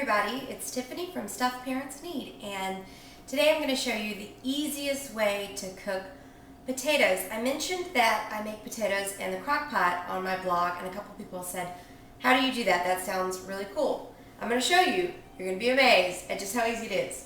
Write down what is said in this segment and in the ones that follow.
everybody, it's Tiffany from Stuff Parents Need, and today I'm going to show you the easiest way to cook potatoes. I mentioned that I make potatoes in the crock pot on my blog, and a couple people said, how do you do that? That sounds really cool. I'm going to show you. You're going to be amazed at just how easy it is.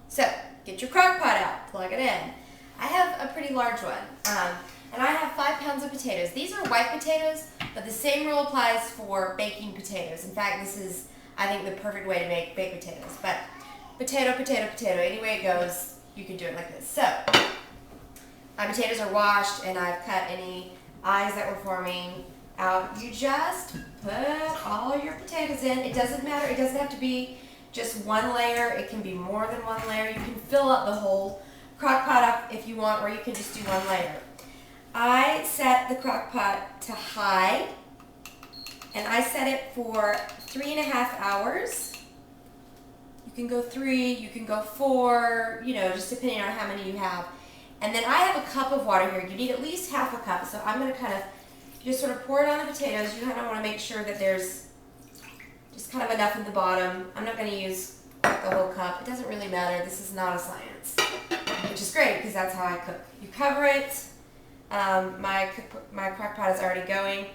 So, get your crock pot out, plug it in. I have a pretty large one, and I have 5 pounds of potatoes. These are white potatoes, but the same rule applies for baking potatoes. In fact, this is, I think, the perfect way to make baked potatoes. But potato, potato, potato, any way it goes, you can do it like this. So, my potatoes are washed, and I've cut any eyes that were forming out. You just put all your potatoes in. It doesn't matter. It doesn't have to be just one layer. It can be more than one layer. You can fill up the whole crock pot up if you want, or you can just do one layer. I set the crock pot to high, and I set it for 3.5 hours. You can go 3, you can go 4, just depending on how many you have. And then I have a cup of water here. You need at least half a cup, so I'm going to kind of just sort of pour it on the potatoes. You kind of want to make sure that there's just kind of enough at the bottom. I'm not going to use the whole cup. It doesn't really matter. This is not a science, which is great because that's how I cook. You cover it. My crock pot is already going.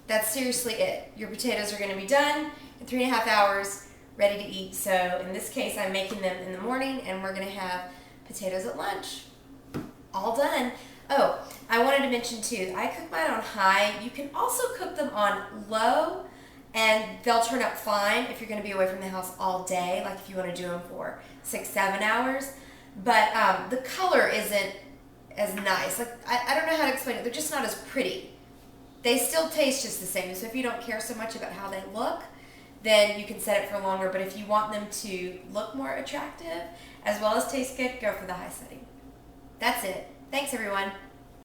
That's seriously it. Your potatoes are going to be done in 3.5 hours, ready to eat. So in this case, I'm making them in the morning, and we're going to have potatoes at lunch. All done. Oh, I wanted to mention too, I cook mine on high. You can also cook them on low, and they'll turn out fine if you're going to be away from the house all day, like if you want to do them for 6-7 hours. But the color isn't as nice. Like I don't know how to explain it. They're just not as pretty. They still taste just the same. So if you don't care so much about how they look, then you can set it for longer. But if you want them to look more attractive as well as taste good, go for the high setting. That's it. Thanks, everyone.